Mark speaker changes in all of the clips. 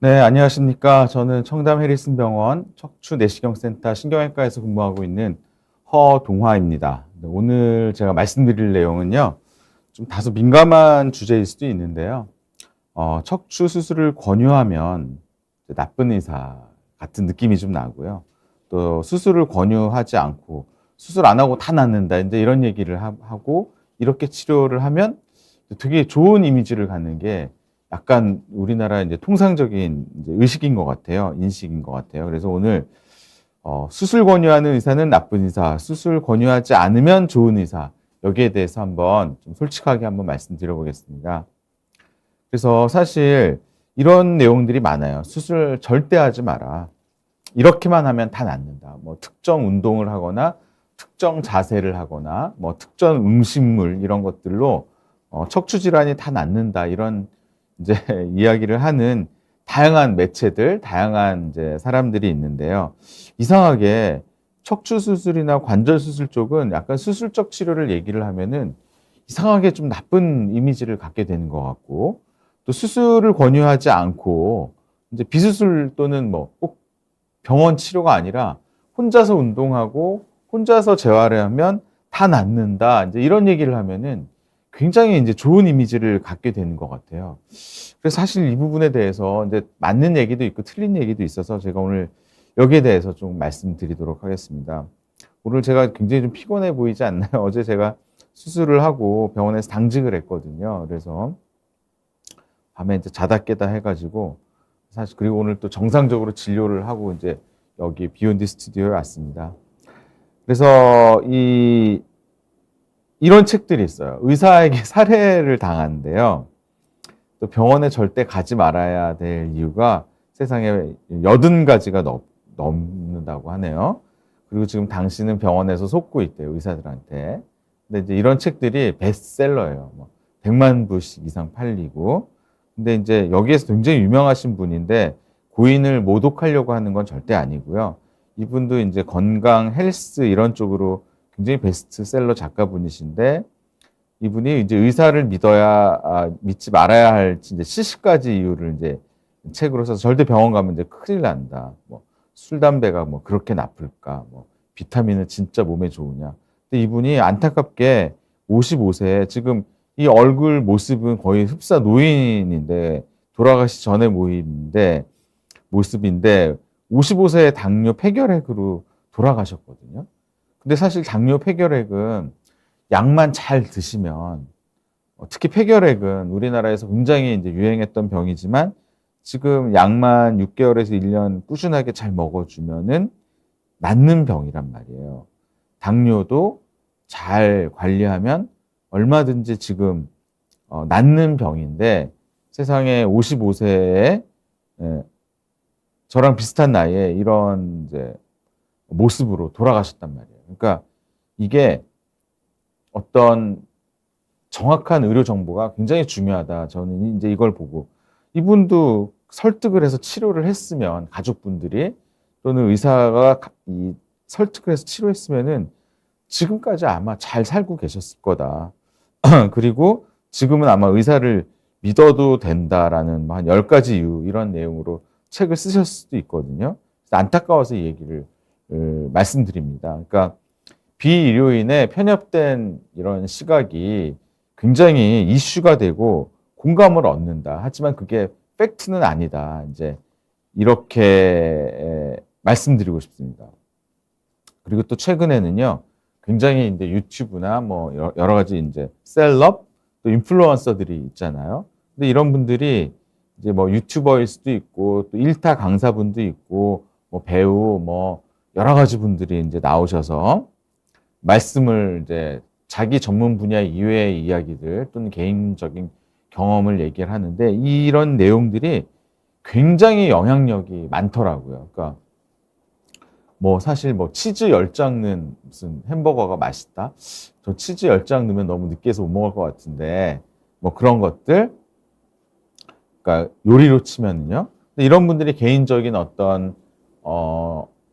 Speaker 1: 네, 안녕하십니까. 저는 청담 해리슨 병원 척추 내시경 센터 신경외과에서 근무하고 있는 허동화입니다. 네, 오늘 제가 말씀드릴 내용은요, 좀 다소 민감한 주제일 수도 있는데요. 척추 수술을 권유하면 나쁜 의사 같은 느낌이 좀 나고요. 또 수술을 권유하지 않고 수술 안 하고 다 낫는다. 이제 이런 얘기를 하고 이렇게 치료를 하면 되게 좋은 이미지를 갖는 게 약간 우리나라 이제 통상적인 이제 의식인 것 같아요. 인식인 것 같아요. 그래서 오늘 수술 권유하는 의사는 나쁜 의사, 수술 권유하지 않으면 좋은 의사, 여기에 대해서 한번 좀 솔직하게 한번 말씀드려 보겠습니다. 그래서 사실 이런 내용들이 많아요. 수술 절대 하지 마라. 이렇게만 하면 다 낫는다. 뭐 특정 운동을 하거나 특정 자세를 하거나 뭐 특정 음식물 이런 것들로 척추 질환이 다 낫는다. 이런 이제 이야기를 하는 다양한 매체들, 다양한 이제 사람들이 있는데요. 이상하게 척추 수술이나 관절 수술 쪽은 약간 수술적 치료를 얘기를 하면은 이상하게 좀 나쁜 이미지를 갖게 되는 것 같고, 또 수술을 권유하지 않고 이제 비수술 또는 뭐 꼭 병원 치료가 아니라 혼자서 운동하고 혼자서 재활을 하면 다 낫는다. 이제 이런 얘기를 하면은 굉장히 이제 좋은 이미지를 갖게 되는 것 같아요. 그래서 사실 이 부분에 대해서 이제 맞는 얘기도 있고 틀린 얘기도 있어서 제가 오늘 여기에 대해서 좀 말씀드리도록 하겠습니다. 오늘 제가 굉장히 좀 피곤해 보이지 않나요? 어제 제가 수술을 하고 병원에서 당직을 했거든요. 그래서 밤에 이제 자다 깨다 해가지고 사실 그리고 오늘 또 정상적으로 진료를 하고 이제 여기 비욘디 스튜디오에 왔습니다. 그래서 이런 책들이 있어요. 의사에게 살해를 당하는데요. 또 병원에 절대 가지 말아야 될 이유가 세상에 80가지가 넘는다고 하네요. 그리고 지금 당신은 병원에서 속고 있대요, 의사들한테. 근데 이제 이런 책들이 베스트셀러예요. 뭐 100만 부씩 이상 팔리고. 근데 이제 여기에서 굉장히 유명하신 분인데 고인을 모독하려고 하는 건 절대 아니고요. 이분도 이제 건강, 헬스 이런 쪽으로 굉장히 베스트셀러 작가분이신데 이분이 이제 의사를 믿지 말아야 할지 이제 70가지 이유를 이제 책으로 써서 절대 병원 가면 이제 큰일 난다. 뭐 술, 담배가 뭐 그렇게 나쁠까? 뭐 비타민은 진짜 몸에 좋으냐? 근데 이분이 안타깝게 55세 지금 이 얼굴 모습은 거의 흡사 노인인데 돌아가시 전에 모습인데 55세의 당뇨 폐결핵으로 돌아가셨거든요. 근데 사실 당뇨 폐결핵은 약만 잘 드시면 특히 폐결핵은 우리나라에서 굉장히 이제 유행했던 병이지만 지금 약만 6개월에서 1년 꾸준하게 잘 먹어주면은 낫는 병이란 말이에요. 당뇨도 잘 관리하면 얼마든지 지금 낫는 병인데 세상에 55세에 저랑 비슷한 나이에 이런 이제 모습으로 돌아가셨단 말이에요. 그러니까 이게 어떤 정확한 의료 정보가 굉장히 중요하다. 저는 이제 이걸 보고 이분도 설득을 해서 치료를 했으면 가족분들이 또는 의사가 설득을 해서 치료했으면은 지금까지 아마 잘 살고 계셨을 거다. 그리고 지금은 아마 의사를 믿어도 된다라는 한 10가지 이유 이런 내용으로 책을 쓰셨을 수도 있거든요. 안타까워서 이 얘기를 말씀드립니다. 그러니까 비의료인의 편협된 이런 시각이 굉장히 이슈가 되고 공감을 얻는다. 하지만 그게 팩트는 아니다. 이제 이렇게 말씀드리고 싶습니다. 그리고 또 최근에는요, 굉장히 이제 유튜브나 뭐 여러 가지 이제 셀럽 또 인플루언서들이 있잖아요. 근데 이런 분들이 이제 뭐 유튜버일 수도 있고 또 일타 강사분도 있고 뭐 배우 뭐 여러 가지 분들이 이제 나오셔서 말씀을 이제 자기 전문 분야 이외의 이야기들 또는 개인적인 경험을 얘기를 하는데 이런 내용들이 굉장히 영향력이 많더라고요. 그러니까 뭐 사실 뭐 치즈 10장 넣은 무슨 햄버거가 맛있다? 저 치즈 10장 넣으면 너무 느끼해서 못 먹을 것 같은데 뭐 그런 것들 그러니까 요리로 치면은요. 근데 이런 분들이 개인적인 어떤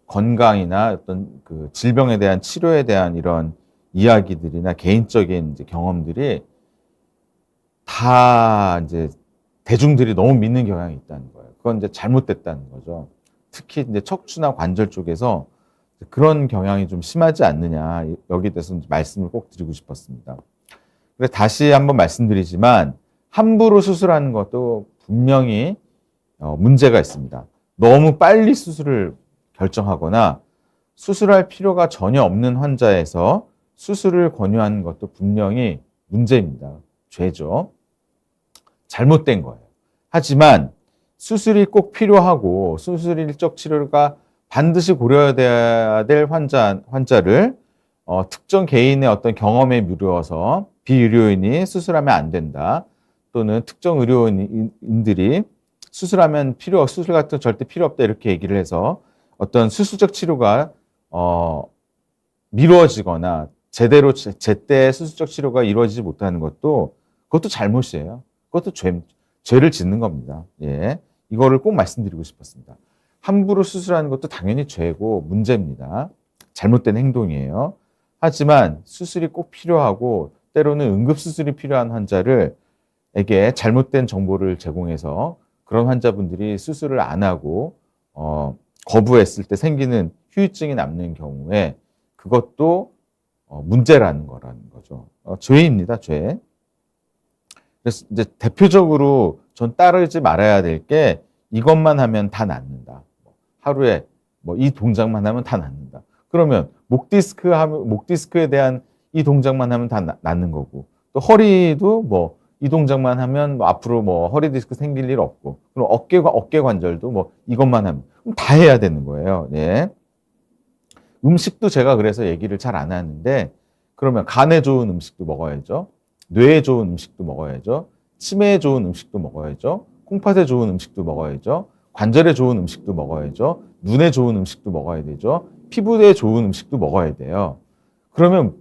Speaker 1: 건강이나 어떤 그 질병에 대한 치료에 대한 이런 이야기들이나 개인적인 이제 경험들이 다 이제 대중들이 너무 믿는 경향이 있다는 거예요. 그건 이제 잘못됐다는 거죠. 특히 이제 척추나 관절 쪽에서 그런 경향이 좀 심하지 않느냐, 여기에 대해서 말씀을 꼭 드리고 싶었습니다. 그래서 다시 한번 말씀드리지만 함부로 수술하는 것도 분명히 문제가 있습니다. 너무 빨리 수술을 결정하거나 수술할 필요가 전혀 없는 환자에서 수술을 권유하는 것도 분명히 문제입니다. 죄죠. 잘못된 거예요. 하지만 수술이 꼭 필요하고 수술일적 치료가 반드시 고려해야 될 환자를 특정 개인의 어떤 경험에 미루어서 비의료인이 수술하면 안 된다. 또는 특정 의료인들이 수술 같은 거 절대 필요 없다. 이렇게 얘기를 해서 어떤 수술적 치료가 미루어지거나 제때 수술적 치료가 이루어지지 못하는 그것도 잘못이에요. 그것도 죄를 짓는 겁니다. 예. 이거를 꼭 말씀드리고 싶었습니다. 함부로 수술하는 것도 당연히 죄고 문제입니다. 잘못된 행동이에요. 하지만 수술이 꼭 필요하고 때로는 응급수술이 필요한 환자에게 잘못된 정보를 제공해서 그런 환자분들이 수술을 안 하고 거부했을 때 생기는 후유증이 남는 경우에 그것도 문제라는 거라는 거죠. 죄입니다, 죄. 그래서 이제 대표적으로 전 따르지 말아야 될 게 이것만 하면 다 낫는다. 하루에 이 동작만 하면 다 낫는다. 그러면 목 디스크에 대한 이 동작만 하면 다 낫는 거고, 또 허리도 이 동작만 하면 앞으로 허리 디스크 생길 일 없고, 그럼 어깨 관절도 이것만 하면 다 해야 되는 거예요. 예. 음식도 제가 그래서 얘기를 잘 안 하는데, 그러면 간에 좋은 음식도 먹어야죠. 뇌에 좋은 음식도 먹어야죠. 치매에 좋은 음식도 먹어야죠. 콩팥에 좋은 음식도 먹어야죠. 관절에 좋은 음식도 먹어야죠. 눈에 좋은 음식도 먹어야 되죠. 피부에 좋은 음식도 먹어야 돼요. 그러면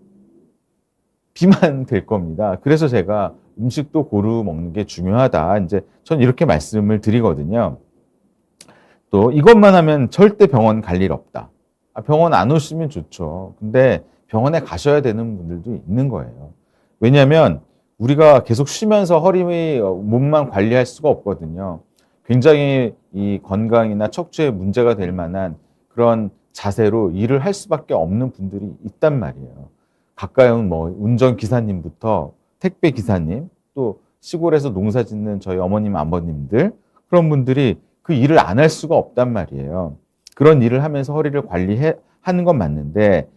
Speaker 1: 비만 될 겁니다. 그래서 제가 음식도 고루 먹는 게 중요하다. 이제 전 이렇게 말씀을 드리거든요. 또 이것만 하면 절대 병원 갈 일 없다. 병원 안 오시면 좋죠. 근데 병원에 가셔야 되는 분들도 있는 거예요. 왜냐하면 우리가 계속 쉬면서 몸만 관리할 수가 없거든요. 굉장히 이 건강이나 척추에 문제가 될 만한 그런 자세로 일을 할 수밖에 없는 분들이 있단 말이에요. 가까운 운전기사님부터 택배기사님, 또 시골에서 농사 짓는 저희 어머님, 아버님들, 그런 분들이 그 일을 안 할 수가 없단 말이에요. 그런 일을 하면서 허리를 하는 건 맞는데,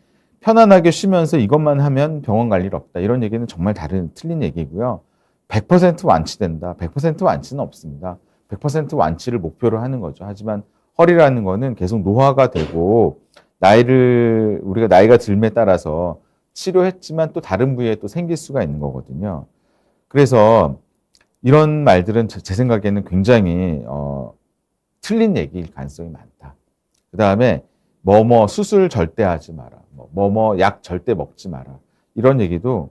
Speaker 1: 편안하게 쉬면서 이것만 하면 병원 갈 일 없다. 이런 얘기는 정말 틀린 얘기고요. 100% 완치된다. 100% 완치는 없습니다. 100% 완치를 목표로 하는 거죠. 하지만 허리라는 거는 계속 노화가 되고 우리가 나이가 들에 따라서 치료했지만 또 다른 부위에 또 생길 수가 있는 거거든요. 그래서 이런 말들은 제 생각에는 굉장히 틀린 얘기일 가능성이 많다. 그 다음에 수술 절대 하지 마라. 약 절대 먹지 마라. 이런 얘기도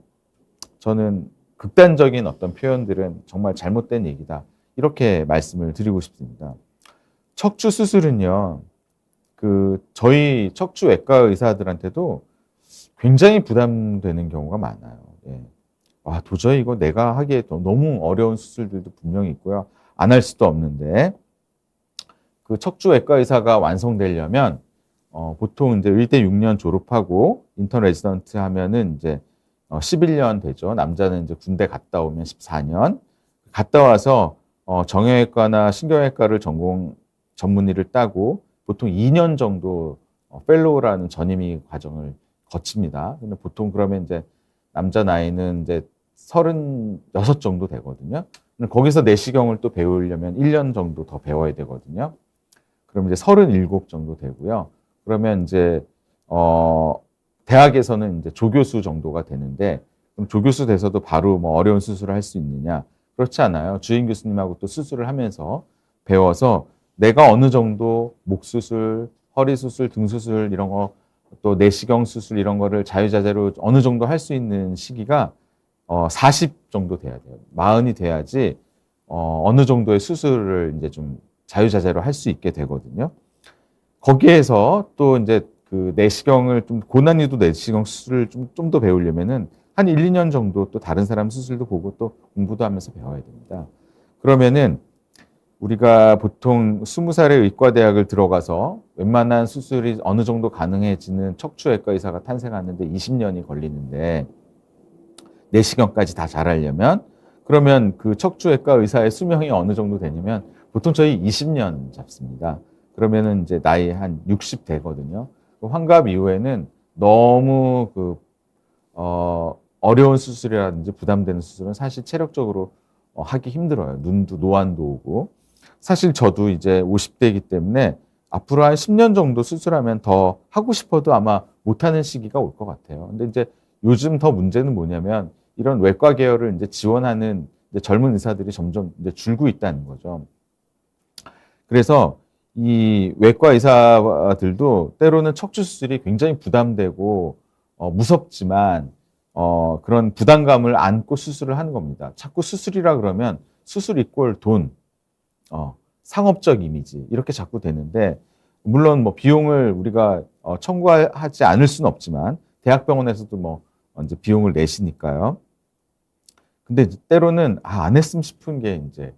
Speaker 1: 저는 극단적인 어떤 표현들은 정말 잘못된 얘기다. 이렇게 말씀을 드리고 싶습니다. 척추 수술은요, 저희 척추외과 의사들한테도 굉장히 부담되는 경우가 많아요. 예. 도저히 이거 내가 하기에 너무 어려운 수술들도 분명히 있고요. 안 할 수도 없는데, 그 척추외과 의사가 완성되려면 보통 이제 의대 6년 졸업하고 인턴 레지던트 하면은 이제 11년 되죠. 남자는 이제 군대 갔다 오면 14년. 갔다 와서 정형외과나 신경외과를 전문의를 따고 보통 2년 정도 펠로우라는 전임의 과정을 거칩니다. 근데 보통 그러면 이제 남자 나이는 이제 36 정도 되거든요. 근데 거기서 내시경을 또 배우려면 1년 정도 더 배워야 되거든요. 그럼 이제 37 정도 되고요. 그러면 이제 대학에서는 이제 조교수 정도가 되는데, 그럼 조교수 돼서도 바로 어려운 수술을 할 수 있느냐? 그렇지 않아요. 주임 교수님하고 또 수술을 하면서 배워서 내가 어느 정도 목 수술, 허리 수술, 등 수술 이런 거, 또 내시경 수술 이런 거를 자유자재로 어느 정도 할 수 있는 시기가 40 정도 돼야 돼요. 40이 돼야지 어느 정도의 수술을 이제 좀 자유자재로 할 수 있게 되거든요. 거기에서 또 이제 그 내시경을 좀 고난이도 내시경 수술을 좀 더 배우려면은 한 1, 2년 정도 또 다른 사람 수술도 보고 또 공부도 하면서 배워야 됩니다. 그러면은 우리가 보통 20살에 의과대학을 들어가서 웬만한 수술이 어느 정도 가능해지는 척추외과 의사가 탄생하는데 20년이 걸리는데 내시경까지 다 잘하려면 그러면 그 척추외과 의사의 수명이 어느 정도 되냐면 보통 저희 20년 잡습니다. 그러면은 이제 나이 한 60 되거든요. 환갑 이후에는 너무 어려운 수술이라든지 부담되는 수술은 사실 체력적으로 하기 힘들어요. 눈도 노안도 오고. 사실 저도 이제 50대이기 때문에 앞으로 한 10년 정도 수술하면 더 하고 싶어도 아마 못하는 시기가 올 것 같아요. 근데 이제 요즘 더 문제는 뭐냐면 이런 외과 계열을 이제 지원하는 이제 젊은 의사들이 점점 이제 줄고 있다는 거죠. 그래서 이 외과 의사들도 때로는 척추 수술이 굉장히 부담되고 무섭지만 그런 부담감을 안고 수술을 하는 겁니다. 자꾸 수술이라 그러면 수술 이꼴 돈, 상업적 이미지 이렇게 자꾸 되는데 물론 뭐 비용을 우리가 청구하지 않을 수는 없지만 대학병원에서도 뭐 이제 비용을 내시니까요. 근데 때로는 안 했으면 싶은 게 이제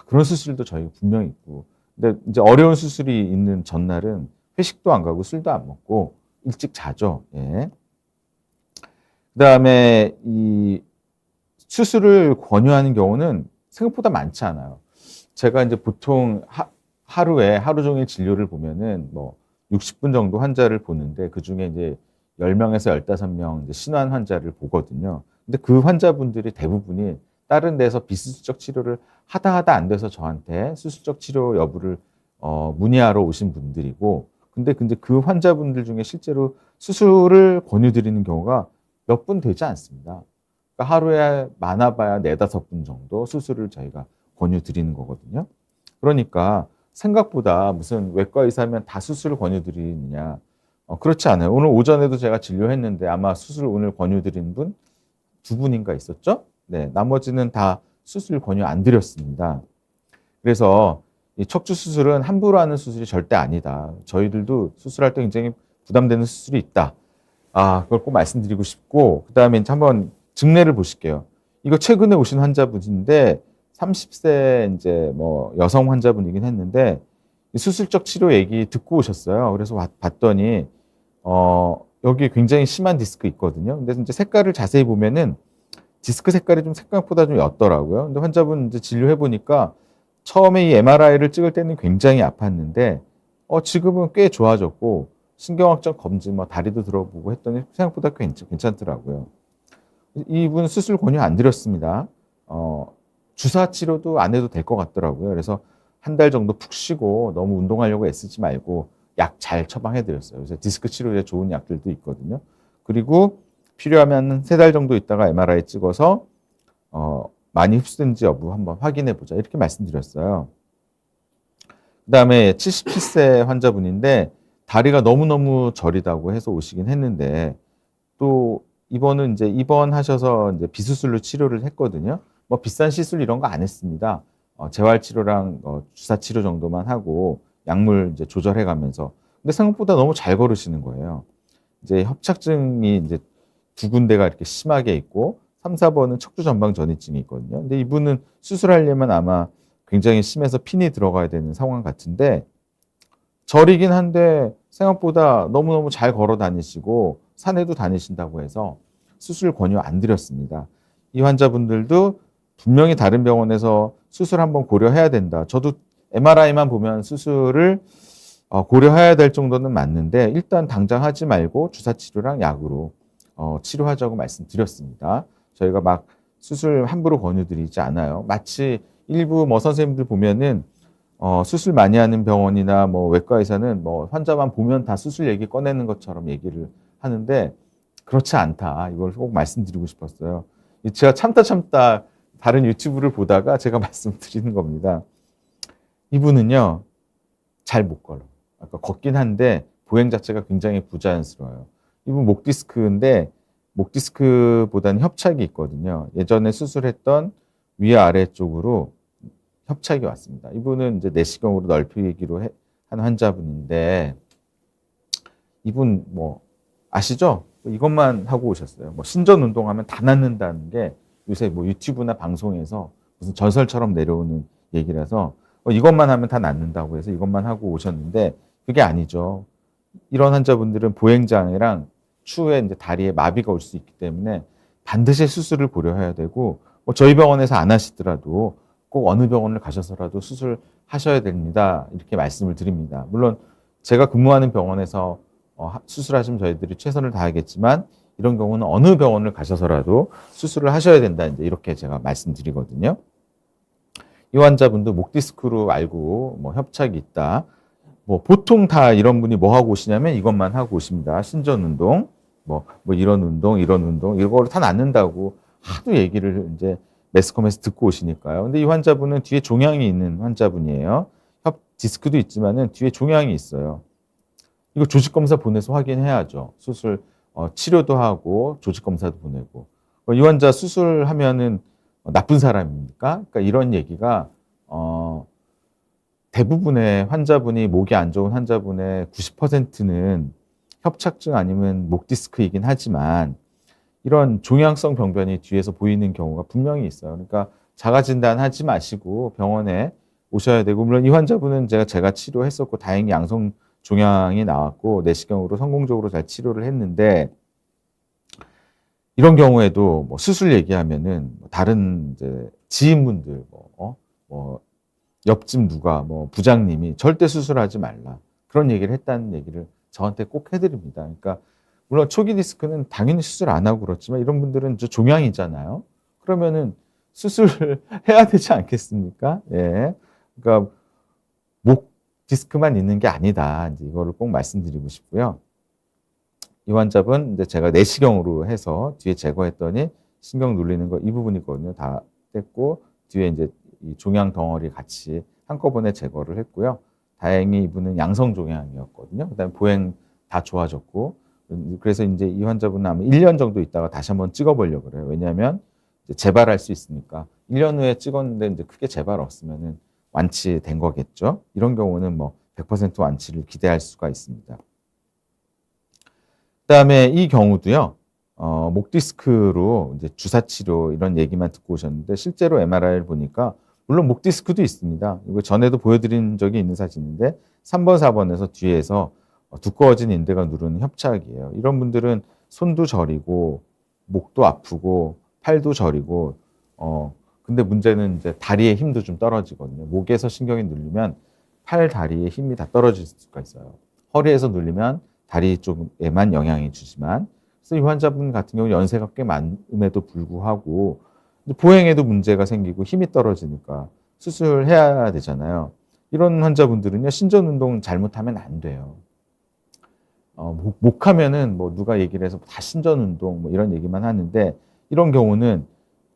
Speaker 1: 그런 수술도 저희가 분명히 있고 근데 이제 어려운 수술이 있는 전날은 회식도 안 가고 술도 안 먹고 일찍 자죠. 예. 그다음에 이 수술을 권유하는 경우는 생각보다 많지 않아요. 제가 이제 보통 하루에 하루 종일 진료를 보면은 뭐 60분 정도 환자를 보는데 그중에 이제 10명에서 15명 이제 신환 환자를 보거든요. 근데 그 환자분들이 대부분이 다른 데서 비수술적 치료를 하다 안 돼서 저한테 수술적 치료 여부를 문의하러 오신 분들이고 근데 그 환자분들 중에 실제로 수술을 권유드리는 경우가 몇 분 되지 않습니다. 그러니까 하루에 많아봐야 4-5분 정도 수술을 저희가 권유드리는 거거든요. 그러니까 생각보다 무슨 외과 의사면 다 수술을 권유드리느냐 그렇지 않아요. 오늘 오전에도 제가 진료했는데 아마 수술 오늘 권유드린 분 2분인가 있었죠? 네, 나머지는 다 수술 권유 안 드렸습니다. 그래서 이 척추 수술은 함부로 하는 수술이 절대 아니다. 저희들도 수술할 때 굉장히 부담되는 수술이 있다. 그걸 꼭 말씀드리고 싶고, 그 다음에 이제 한번 증례를 보실게요. 이거 최근에 오신 환자분인데, 30세 이제 뭐 여성 환자분이긴 했는데, 수술적 치료 얘기 듣고 오셨어요. 그래서 봤더니, 여기 굉장히 심한 디스크 있거든요. 근데 이제 색깔을 자세히 보면은, 디스크 색깔이 좀 생각보다 좀 옅더라고요. 근데 환자분 이제 진료해 보니까 처음에 이 MRI를 찍을 때는 굉장히 아팠는데, 지금은 꽤 좋아졌고, 신경학적 검진, 뭐 다리도 들어보고 했더니 생각보다 괜찮더라고요. 이분 수술 권유 안 드렸습니다. 주사 치료도 안 해도 될 것 같더라고요. 그래서 한 달 정도 푹 쉬고 너무 운동하려고 애쓰지 말고 약 잘 처방해 드렸어요. 그래서 디스크 치료에 좋은 약들도 있거든요. 그리고 필요하면 3달 정도 있다가 MRI 찍어서 많이 흡수된지 여부 한번 확인해 보자. 이렇게 말씀드렸어요. 그다음에 77세 환자분인데 다리가 너무너무 저리다고 해서 오시긴 했는데 또 이번은 이제 입원하셔서 이제 비수술로 치료를 했거든요. 뭐 비싼 시술 이런 거 안 했습니다. 재활 치료랑 주사 치료 정도만 하고 약물 이제 조절해 가면서 근데 생각보다 너무 잘 걸으시는 거예요. 이제 협착증이 이제 2군데가 이렇게 심하게 있고 3, 4번은 척추 전방 전이증이 있거든요. 근데 이분은 수술하려면 아마 굉장히 심해서 핀이 들어가야 되는 상황 같은데 저리긴 한데 생각보다 너무너무 잘 걸어 다니시고 산에도 다니신다고 해서 수술 권유 안 드렸습니다. 이 환자분들도 분명히 다른 병원에서 수술 한번 고려해야 된다. 저도 MRI만 보면 수술을 고려해야 될 정도는 맞는데 일단 당장 하지 말고 주사치료랑 약으로 치료하자고 말씀드렸습니다. 저희가 막 수술 함부로 권유드리지 않아요. 마치 일부 뭐 선생님들 보면은 수술 많이 하는 병원이나 뭐 외과 의사는 뭐 환자만 보면 다 수술 얘기 꺼내는 것처럼 얘기를 하는데 그렇지 않다. 이걸 꼭 말씀드리고 싶었어요. 제가 참다 다른 유튜브를 보다가 제가 말씀드리는 겁니다. 이분은요, 잘 못 걸어. 아까 걷긴 한데 보행 자체가 굉장히 부자연스러워요. 이분 목 디스크인데 목 디스크보다는 협착이 있거든요. 예전에 수술했던 위아래 쪽으로 협착이 왔습니다. 이분은 이제 내시경으로 넓히기로 한 환자분인데 이분 뭐 아시죠? 이것만 하고 오셨어요. 뭐 신전 운동하면 다 낫는다는 게 요새 뭐 유튜브나 방송에서 무슨 전설처럼 내려오는 얘기라서 이것만 하면 다 낫는다고 해서 이것만 하고 오셨는데 그게 아니죠. 이런 환자분들은 보행장애랑 추후에 이제 다리에 마비가 올 수 있기 때문에 반드시 수술을 고려해야 되고 저희 병원에서 안 하시더라도 꼭 어느 병원을 가셔서라도 수술하셔야 됩니다. 이렇게 말씀을 드립니다. 물론 제가 근무하는 병원에서 수술하시면 저희들이 최선을 다하겠지만 이런 경우는 어느 병원을 가셔서라도 수술을 하셔야 된다. 이제 이렇게 제가 말씀드리거든요. 이 환자분도 목 디스크로 알고 협착이 있다. 보통 다 이런 분이 뭐 하고 오시냐면 이것만 하고 오십니다. 신전 운동, 이런 운동, 이걸 다 낫는다고 하도 얘기를 이제 매스컴에서 듣고 오시니까요. 근데 이 환자분은 뒤에 종양이 있는 환자분이에요. 협 디스크도 있지만은 뒤에 종양이 있어요. 이거 조직 검사 보내서 확인해야죠. 수술 치료도 하고 조직 검사도 보내고. 이 환자 수술하면은 나쁜 사람입니까? 그러니까 이런 얘기가 대부분의 환자분이 목이 안 좋은 환자분의 90%는 협착증 아니면 목 디스크이긴 하지만 이런 종양성 병변이 뒤에서 보이는 경우가 분명히 있어요. 그러니까 자가 진단하지 마시고 병원에 오셔야 되고, 물론 이 환자분은 제가 치료했었고 다행히 양성 종양이 나왔고 내시경으로 성공적으로 잘 치료를 했는데, 이런 경우에도 수술 얘기하면은 다른 이제 지인분들 옆집 누가 부장님이 절대 수술하지 말라 그런 얘기를 했다는 얘기를 저한테 꼭 해드립니다. 그러니까 물론 초기 디스크는 당연히 수술 안 하고 그렇지만 이런 분들은 종양이잖아요. 그러면은 수술을 해야 되지 않겠습니까? 예. 그러니까 목 디스크만 있는 게 아니다. 이제 이거를 꼭 말씀드리고 싶고요. 이 환자분 이제 제가 내시경으로 해서 뒤에 제거했더니 신경 눌리는 거 이 부분이거든요. 다 뗐고 뒤에 이제 이 종양 덩어리 같이 한꺼번에 제거를 했고요. 다행히 이분은 양성 종양이었거든요. 그다음에 보행 다 좋아졌고, 그래서 이제 이 환자분은 아마 1년 정도 있다가 다시 한번 찍어보려고 그래요. 왜냐하면 이제 재발할 수 있으니까. 1년 후에 찍었는데 이제 크게 재발 없으면은 완치된 거겠죠. 이런 경우는 100% 완치를 기대할 수가 있습니다. 그다음에 이 경우도요. 목 디스크로 이제 주사 치료 이런 얘기만 듣고 오셨는데 실제로 MRI를 보니까 물론 목 디스크도 있습니다. 이거 전에도 보여드린 적이 있는 사진인데 3번, 4번에서 뒤에서 두꺼워진 인대가 누르는 협착이에요. 이런 분들은 손도 저리고 목도 아프고 팔도 저리고 근데 문제는 이제 다리의 힘도 좀 떨어지거든요. 목에서 신경이 눌리면 팔, 다리의 힘이 다 떨어질 수가 있어요. 허리에서 눌리면 다리 쪽에만 영향이 주지만, 그래서 이 환자분 같은 경우 연세가 꽤 많음에도 불구하고 보행에도 문제가 생기고 힘이 떨어지니까 수술해야 되잖아요. 이런 환자분들은요, 신전 운동 잘못하면 안 돼요. 목하면은 누가 얘기를 해서 다 신전 운동 이런 얘기만 하는데, 이런 경우는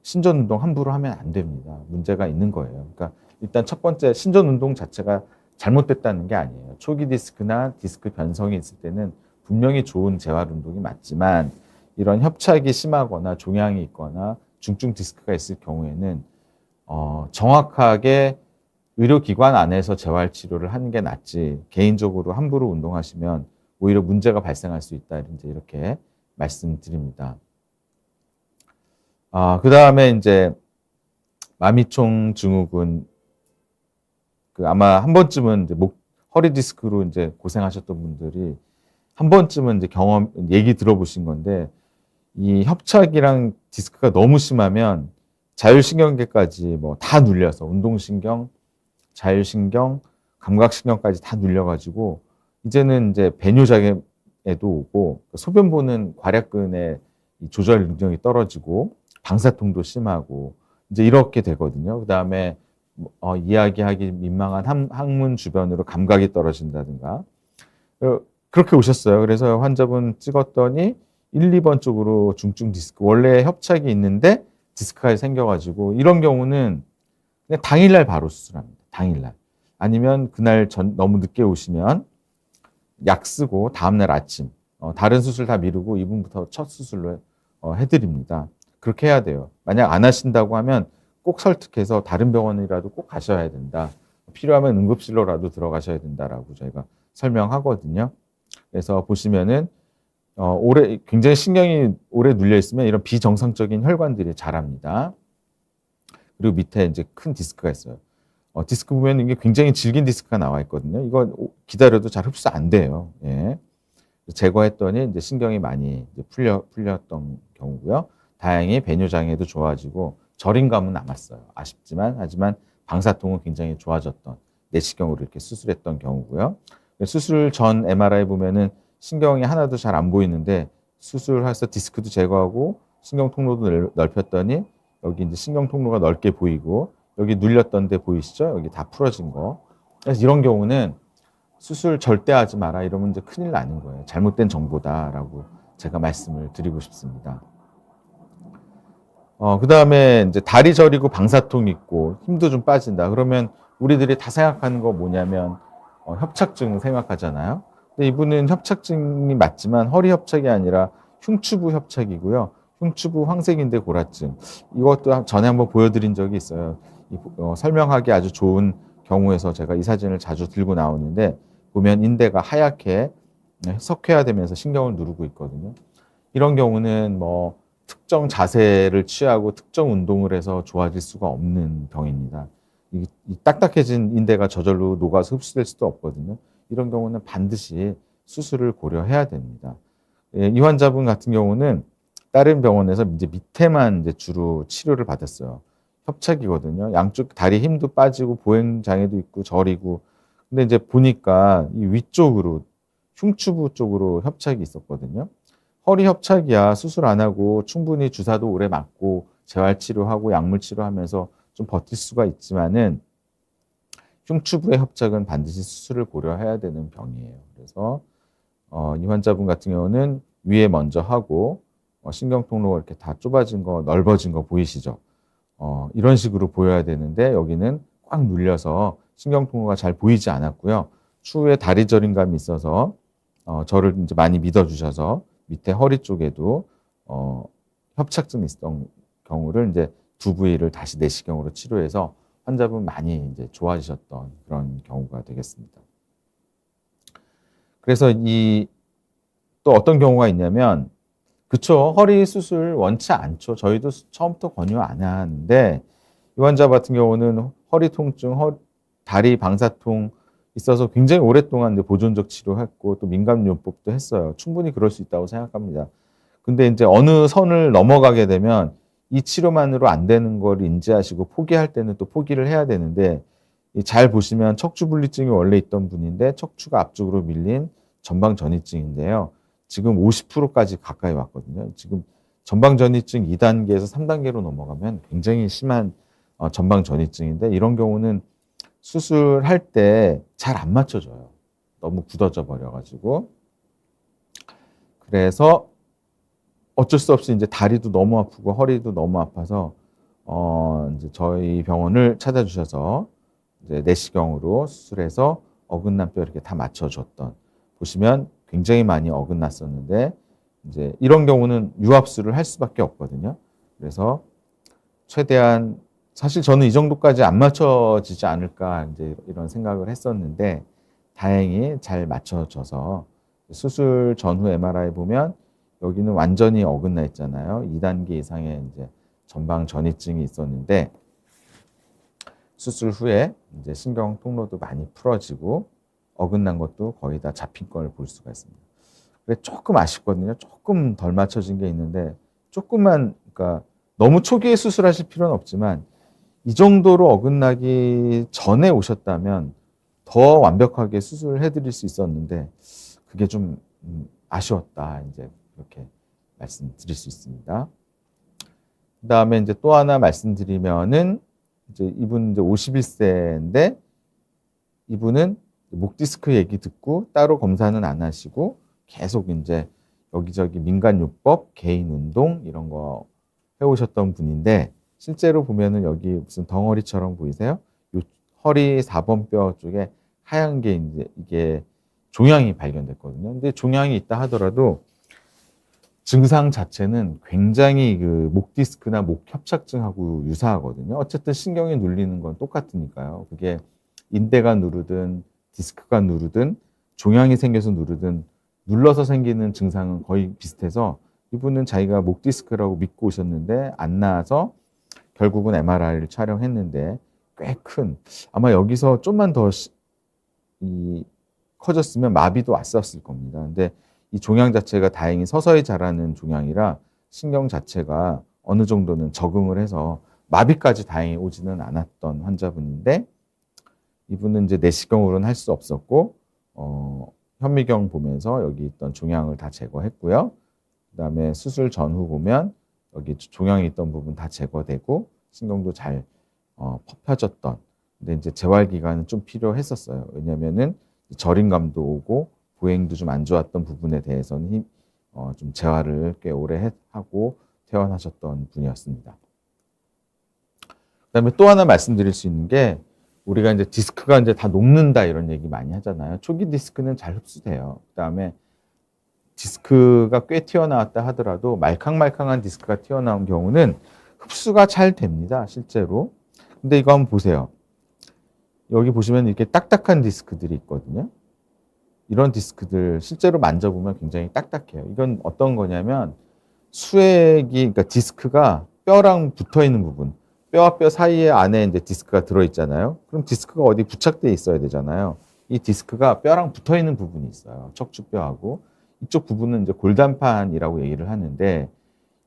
Speaker 1: 신전 운동 함부로 하면 안 됩니다. 문제가 있는 거예요. 그러니까 일단 첫 번째, 신전 운동 자체가 잘못됐다는 게 아니에요. 초기 디스크나 디스크 변성이 있을 때는 분명히 좋은 재활 운동이 맞지만, 이런 협착이 심하거나 종양이 있거나 중증 디스크가 있을 경우에는 정확하게 의료기관 안에서 재활 치료를 하는 게 낫지, 개인적으로 함부로 운동하시면 오히려 문제가 발생할 수 있다. 이렇게 말씀드립니다. 그 다음에 이제 마미총 증후군, 아마 한 번쯤은 이제 허리 디스크로 이제 고생하셨던 분들이 한 번쯤은 이제 얘기 들어보신 건데, 이 협착이랑 디스크가 너무 심하면 자율신경계까지 다 눌려서 운동신경, 자율신경, 감각신경까지 다 눌려가지고 이제는 이제 배뇨장애에도 오고 소변 보는 관략근의 조절 능력이 떨어지고 방사통도 심하고 이제 이렇게 되거든요. 그 다음에 이야기하기 민망한 항문 주변으로 감각이 떨어진다든가 그렇게 오셨어요. 그래서 환자분 찍었더니 1, 2번 쪽으로 중증 디스크, 원래 협착이 있는데 디스크가 생겨가지고 이런 경우는 그냥 당일날 바로 수술합니다. 당일날. 아니면 그날 너무 늦게 오시면 약 쓰고 다음날 아침 다른 수술 다 미루고 이분부터 첫 수술로 해드립니다. 그렇게 해야 돼요. 만약 안 하신다고 하면 꼭 설득해서 다른 병원이라도 꼭 가셔야 된다. 필요하면 응급실로라도 들어가셔야 된다라고 저희가 설명하거든요. 그래서 보시면은 굉장히 신경이 오래 눌려 있으면 이런 비정상적인 혈관들이 자랍니다. 그리고 밑에 이제 큰 디스크가 있어요. 디스크 보면 이게 굉장히 질긴 디스크가 나와 있거든요. 이거 기다려도 잘 흡수 안 돼요. 예. 제거했더니 이제 신경이 많이 이제 풀렸던 경우고요. 다행히 배뇨 장애도 좋아지고 저림감은 남았어요. 아쉽지만 하지만 방사통은 굉장히 좋아졌던 내시경으로 이렇게 수술했던 경우고요. 수술 전 MRI 보면은 신경이 하나도 잘 안 보이는데 수술해서 디스크도 제거하고 신경 통로도 넓혔더니 여기 이제 신경 통로가 넓게 보이고 여기 눌렸던 데 보이시죠? 여기 다 풀어진 거. 그래서 이런 경우는 수술 절대 하지 마라 이러면 이제 큰일 나는 거예요. 잘못된 정보다라고 제가 말씀을 드리고 싶습니다. 그 다음에 이제 다리 저리고 방사통 있고 힘도 좀 빠진다. 그러면 우리들이 다 생각하는 거 뭐냐면 협착증 생각하잖아요. 근데 이분은 협착증이 맞지만 허리 협착이 아니라 흉추부 협착이고요. 흉추부 황색인대 고라증. 이것도 전에 한번 보여드린 적이 있어요. 설명하기 아주 좋은 경우에서 제가 이 사진을 자주 들고 나오는데 보면 인대가 하얗게 석회화되면서 신경을 누르고 있거든요. 이런 경우는 뭐 특정 자세를 취하고 특정 운동을 해서 좋아질 수가 없는 병입니다. 이 딱딱해진 인대가 저절로 녹아서 흡수될 수도 없거든요. 이런 경우는 반드시 수술을 고려해야 됩니다. 이 환자분 같은 경우는 다른 병원에서 이제 밑에만 이제 주로 치료를 받았어요. 협착이거든요. 양쪽 다리 힘도 빠지고 보행 장애도 있고 저리고. 근데 이제 보니까 이 위쪽으로 흉추부 쪽으로 협착이 있었거든요. 허리 협착이야 수술 안 하고 충분히 주사도 오래 맞고 재활 치료하고 약물 치료하면서 좀 버틸 수가 있지만은 흉추부의 협착은 반드시 수술을 고려해야 되는 병이에요. 그래서 이 환자분 같은 경우는 위에 먼저 하고 신경 통로가 이렇게 다 좁아진 거, 넓어진 거 보이시죠? 이런 식으로 보여야 되는데 여기는 꽉 눌려서 신경 통로가 잘 보이지 않았고요. 추후에 다리 저림감이 있어서 저를 이제 많이 믿어주셔서 밑에 허리 쪽에도 협착증이 있었던 경우를 이제 두 부위를 다시 내시경으로 치료해서 환자분 많이 이제 좋아지셨던 그런 경우가 되겠습니다. 그래서 또 어떤 경우가 있냐면, 그쵸, 허리 수술 원치 않죠. 저희도 처음부터 권유 안 하는데, 이 환자 같은 경우는 허리 통증, 다리 방사통 있어서 굉장히 오랫동안 보존적 치료했고, 또 민간요법도 했어요. 충분히 그럴 수 있다고 생각합니다. 근데 이제 어느 선을 넘어가게 되면 이 치료만으로 안 되는 걸 인지하시고 포기할 때는 또 포기를 해야 되는데, 잘 보시면 척추분리증이 원래 있던 분인데 척추가 앞쪽으로 밀린 전방전이증인데요. 지금 50%까지 가까이 왔거든요. 지금 전방전이증 2단계에서 3단계로 넘어가면 굉장히 심한 전방전이증인데, 이런 경우는 수술할 때 잘 안 맞춰져요. 너무 굳어져 버려가지고. 그래서 어쩔 수 없이 이제 다리도 너무 아프고 허리도 너무 아파서 이제 저희 병원을 찾아주셔서 이제 내시경으로 수술해서 어긋난 뼈 이렇게 다 맞춰줬던, 보시면 굉장히 많이 어긋났었는데 이제 이런 경우는 유압수를 할 수밖에 없거든요. 그래서 최대한 사실 저는 이 정도까지 안 맞춰지지 않을까 이제 이런 생각을 했었는데 다행히 잘 맞춰져서 수술 전후 MRI 보면 여기는 완전히 어긋나 있잖아요. 2단계 이상의 이제 전방 전이증이 있었는데 수술 후에 이제 신경 통로도 많이 풀어지고 어긋난 것도 거의 다 잡힌 걸 볼 수가 있습니다. 그래 조금 아쉽거든요. 조금 덜 맞춰진 게 있는데 조금만, 그러니까 너무 초기에 수술하실 필요는 없지만 이 정도로 어긋나기 전에 오셨다면 더 완벽하게 수술을 해드릴 수 있었는데 그게 좀 아쉬웠다, 이제 그렇게 말씀드릴 수 있습니다. 그 다음에 이제 또 하나 말씀드리면은 이제 이분 이제 51세인데 이분은 목 디스크 얘기 듣고 따로 검사는 안 하시고 계속 이제 여기저기 민간요법, 개인 운동 이런 거 해오셨던 분인데 실제로 보면은 여기 무슨 덩어리처럼 보이세요? 요 허리 4번 뼈 쪽에 하얀 게 이제 이게 종양이 발견됐거든요. 근데 종양이 있다 하더라도 증상 자체는 굉장히 그 목 디스크나 목 협착증하고 유사하거든요. 어쨌든 신경이 눌리는 건 똑같으니까요. 그게 인대가 누르든 디스크가 누르든 종양이 생겨서 누르든 눌러서 생기는 증상은 거의 비슷해서 이분은 자기가 목 디스크라고 믿고 오셨는데 안 나아서 결국은 MRI를 촬영했는데 꽤 큰, 아마 여기서 좀만 더 커졌으면 마비도 왔었을 겁니다. 근데 이 종양 자체가 다행히 서서히 자라는 종양이라 신경 자체가 어느 정도는 적응을 해서 마비까지 다행히 오지는 않았던 환자분인데, 이분은 이제 내시경으로는 할 수 없었고, 현미경 보면서 여기 있던 종양을 다 제거했고요. 그다음에 수술 전후 보면 여기 종양이 있던 부분 다 제거되고 신경도 잘 펴졌던. 근데 이제 재활 기간은 좀 필요했었어요. 왜냐면은 저림감도 오고 보행도 좀 안 좋았던 부분에 대해서는 좀 재활을 꽤 오래 하고 퇴원하셨던 분이었습니다. 그다음에 또 하나 말씀드릴 수 있는 게, 우리가 이제 디스크가 이제 다 녹는다 이런 얘기 많이 하잖아요. 초기 디스크는 잘 흡수돼요. 그다음에 디스크가 꽤 튀어나왔다 하더라도 말캉말캉한 디스크가 튀어나온 경우는 흡수가 잘 됩니다, 실제로. 근데 이거 한번 보세요. 여기 보시면 이렇게 딱딱한 디스크들이 있거든요. 이런 디스크들 실제로 만져보면 굉장히 딱딱해요. 이건 어떤 거냐면 그러니까 디스크가 뼈랑 붙어 있는 부분, 뼈와 뼈 사이에 안에 이제 디스크가 들어있잖아요. 그럼 디스크가 어디 부착돼 있어야 되잖아요. 이 디스크가 뼈랑 붙어 있는 부분이 있어요. 척추뼈하고. 이쪽 부분은 이제 골단판이라고 얘기를 하는데,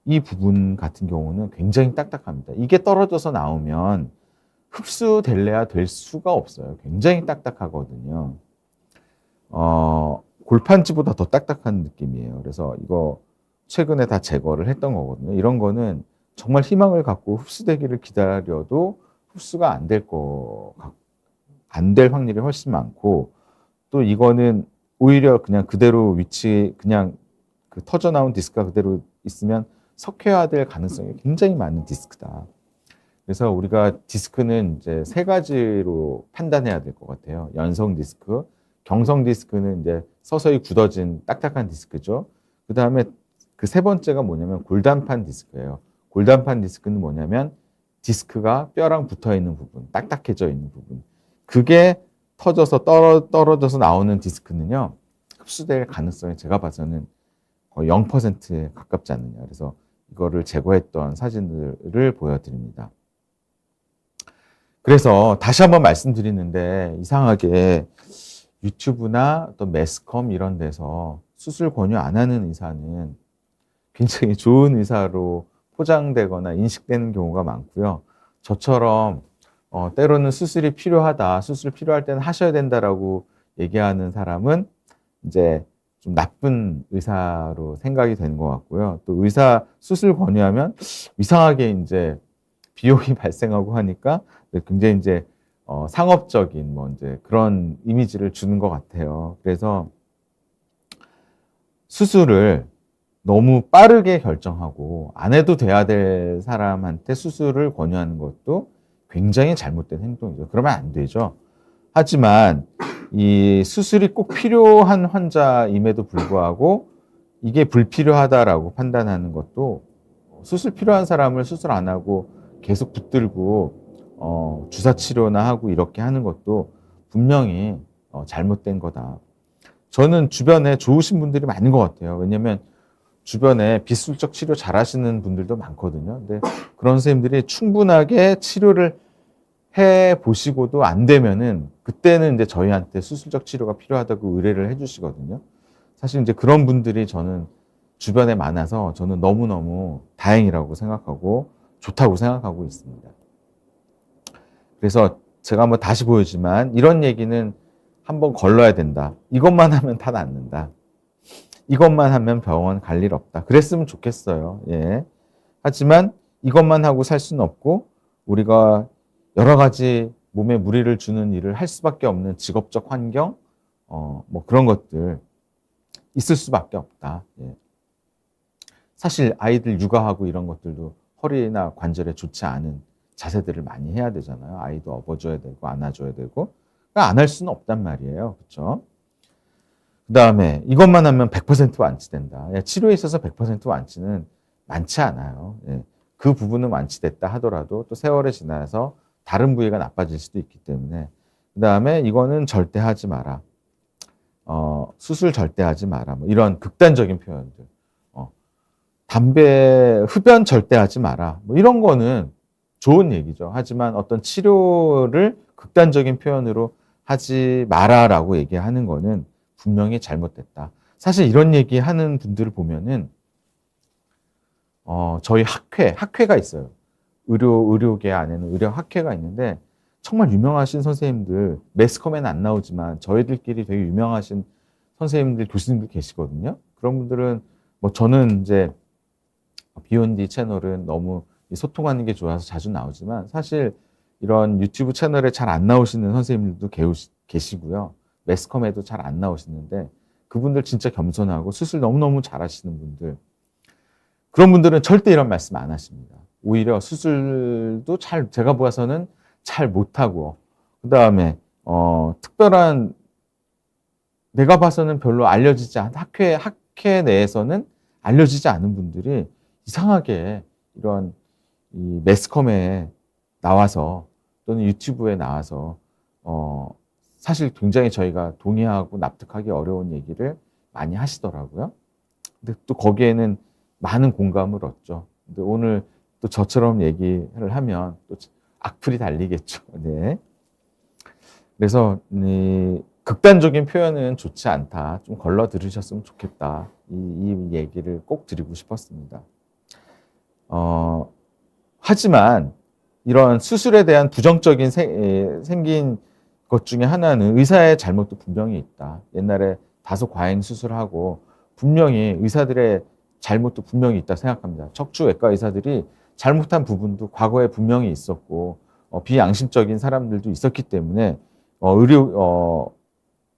Speaker 1: 이 부분 같은 경우는 굉장히 딱딱합니다. 이게 떨어져서 나오면 흡수될래야 될 수가 없어요. 굉장히 딱딱하거든요. 골판지보다 더 딱딱한 느낌이에요. 그래서 이거 최근에 다 제거를 했던 거거든요. 이런 거는 정말 희망을 갖고 흡수되기를 기다려도 흡수가 안 될 확률이 훨씬 많고, 또 이거는 오히려 그냥 그대로 그냥 그 터져 나온 디스크가 그대로 있으면 석회화될 가능성이 굉장히 많은 디스크다. 그래서 우리가 디스크는 이제 세 가지로 판단해야 될 것 같아요. 연성 디스크, 경성 디스크는 이제 서서히 굳어진 딱딱한 디스크죠. 그 다음에 그 세 번째가 뭐냐면 골단판 디스크예요. 골단판 디스크는 뭐냐면 디스크가 뼈랑 붙어 있는 부분, 딱딱해져 있는 부분. 그게 터져서 떨어져서 나오는 디스크는요, 흡수될 가능성이 제가 봐서는 거의 0%에 가깝지 않느냐. 그래서 이거를 제거했던 사진들을 보여드립니다. 그래서 다시 한번 말씀드리는데, 이상하게 유튜브나 어떤 매스컴 이런 데서 수술 권유 안 하는 의사는 굉장히 좋은 의사로 포장되거나 인식되는 경우가 많고요. 저처럼 때로는 수술이 필요하다, 수술 필요할 때는 하셔야 된다라고 얘기하는 사람은 이제 좀 나쁜 의사로 생각이 되는 것 같고요. 또 의사 수술 권유하면 이상하게 이제 비용이 발생하고 하니까 굉장히 이제 상업적인 이제 그런 이미지를 주는 것 같아요. 그래서 수술을 너무 빠르게 결정하고 안 해도 돼야 될 사람한테 수술을 권유하는 것도 굉장히 잘못된 행동이죠. 그러면 안 되죠. 하지만 이 수술이 꼭 필요한 환자임에도 불구하고 이게 불필요하다라고 판단하는 것도, 수술 필요한 사람을 수술 안 하고 계속 붙들고 주사 치료나 하고 이렇게 하는 것도 분명히 잘못된 거다. 저는 주변에 좋으신 분들이 많은 것 같아요. 왜냐하면 주변에 비술적 치료 잘하시는 분들도 많거든요. 근데 그런 선생님들이 충분하게 치료를 해 보시고도 안 되면은 그때는 이제 저희한테 수술적 치료가 필요하다고 의뢰를 해 주시거든요. 사실 이제 그런 분들이 저는 주변에 많아서 저는 너무너무 다행이라고 생각하고 좋다고 생각하고 있습니다. 그래서 제가 한번 다시 보여주지만, 이런 얘기는 한번 걸러야 된다. 이것만 하면 다 낫는다. 이것만 하면 병원 갈 일 없다. 그랬으면 좋겠어요. 예. 하지만 이것만 하고 살 수는 없고, 우리가 여러 가지 몸에 무리를 주는 일을 할 수밖에 없는 직업적 환경, 그런 것들 있을 수밖에 없다. 예. 사실 아이들 육아하고 이런 것들도 허리나 관절에 좋지 않은 자세들을 많이 해야 되잖아요. 아이도 업어줘야 되고 안아줘야 되고, 안 할 수는 없단 말이에요. 그렇죠? 그 다음에 이것만 하면 100% 완치된다. 치료에 있어서 100% 완치는 많지 않아요. 예. 그 부분은 완치됐다 하더라도 또 세월이 지나서 다른 부위가 나빠질 수도 있기 때문에. 그 다음에 이거는 절대 하지 마라. 수술 절대 하지 마라. 이런 극단적인 표현들. 흡연 절대 하지 마라. 이런 거는 좋은 얘기죠. 하지만 어떤 치료를 극단적인 표현으로 하지 마라라고 얘기하는 거는 분명히 잘못됐다. 사실 이런 얘기하는 분들을 보면은 저희 학회가 있어요. 의료계 안에는 의료학회가 있는데 정말 유명하신 선생님들, 매스컴에는 안 나오지만 저희들끼리 되게 유명하신 선생님들, 교수님들 계시거든요. 그런 분들은 뭐 저는 이제 비욘디 채널은 너무 소통하는 게 좋아서 자주 나오지만 사실 이런 유튜브 채널에 잘 안 나오시는 선생님들도 계시고요. 매스컴에도 잘 안 나오시는데 그분들 진짜 겸손하고 수술 너무너무 잘하시는 분들, 그런 분들은 절대 이런 말씀 안 하십니다. 오히려 수술도 제가 봐서는 잘 못하고, 그 다음에, 특별한, 내가 봐서는 별로 알려지지 않은, 학회 내에서는 알려지지 않은 분들이 이상하게 이런 이 매스컴에 나와서 또는 유튜브에 나와서, 사실 굉장히 저희가 동의하고 납득하기 어려운 얘기를 많이 하시더라고요. 근데 또 거기에는 많은 공감을 얻죠. 근데 오늘 또 저처럼 얘기를 하면 또 악플이 달리겠죠. 네. 그래서 극단적인 표현은 좋지 않다. 좀 걸러 들으셨으면 좋겠다. 이 얘기를 꼭 드리고 싶었습니다. 하지만 이런 수술에 대한 부정적인 생긴 것 중에 하나는 의사의 잘못도 분명히 있다. 옛날에 다소 과잉 수술하고 분명히 의사들의 잘못도 분명히 있다 생각합니다. 척추외과 의사들이 잘못한 부분도 과거에 분명히 있었고 비양심적인 사람들도 있었기 때문에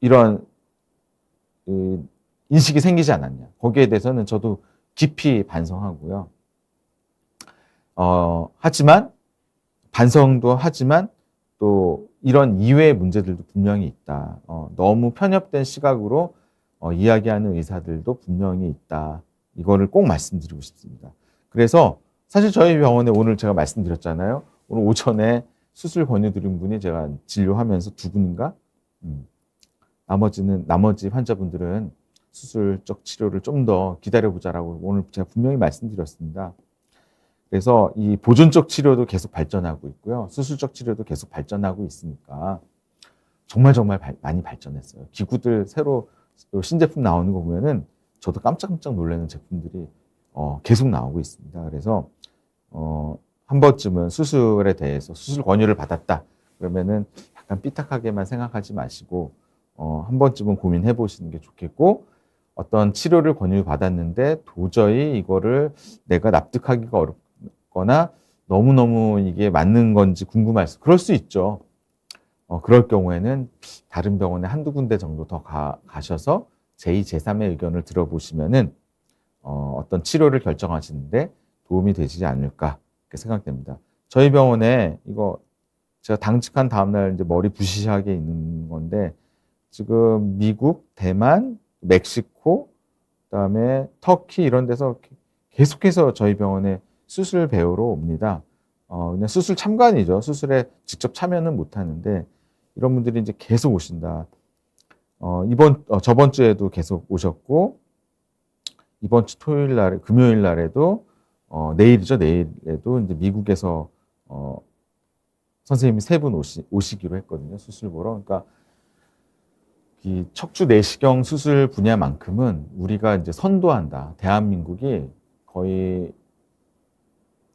Speaker 1: 이런 인식이 생기지 않았냐. 거기에 대해서는 저도 깊이 반성하고요. 하지만 반성도 하지만 또 이런 이외의 문제들도 분명히 있다. 너무 편협된 시각으로 이야기하는 의사들도 분명히 있다. 이거를 꼭 말씀드리고 싶습니다. 그래서 사실 저희 병원에 오늘 제가 말씀드렸잖아요. 오늘 오전에 수술 권유드린 분이 제가 진료하면서 2분인가? 나머지 환자분들은 수술적 치료를 좀 더 기다려보자라고 오늘 제가 분명히 말씀드렸습니다. 그래서 이 보존적 치료도 계속 발전하고 있고요. 수술적 치료도 계속 발전하고 있으니까 정말 많이 발전했어요. 기구들 새로 신제품 나오는 거 보면은 저도 깜짝깜짝 놀라는 제품들이 계속 나오고 있습니다. 그래서 한 번쯤은 수술에 대해서 수술 권유를 받았다. 그러면은 약간 삐딱하게만 생각하지 마시고 한 번쯤은 고민해 보시는 게 좋겠고, 어떤 치료를 권유받았는데 도저히 이거를 내가 납득하기가 어렵거나 너무너무 이게 맞는 건지 궁금해서 그럴 수 있죠. 그럴 경우에는 다른 병원에 한두 군데 정도 더 가셔서 제2, 제3의 의견을 들어보시면은 어떤 치료를 결정하시는데 도움이 되지 않을까 이렇게 생각됩니다. 저희 병원에 이거 제가 당직한 다음날 이제 머리 부시시하게 있는 건데 지금 미국, 대만, 멕시코, 그다음에 터키 이런 데서 계속해서 저희 병원에 수술 배우러 옵니다. 그냥 수술 참관이죠. 수술에 직접 참여는 못 하는데 이런 분들이 이제 계속 오신다. 저번 주에도 계속 오셨고, 이번 주 금요일 날에도, 내일이죠. 내일에도 이제 미국에서, 선생님이 3분 오시기로 했거든요. 수술 보러. 그러니까, 이 척추 내시경 수술 분야만큼은 우리가 이제 선도한다. 대한민국이 거의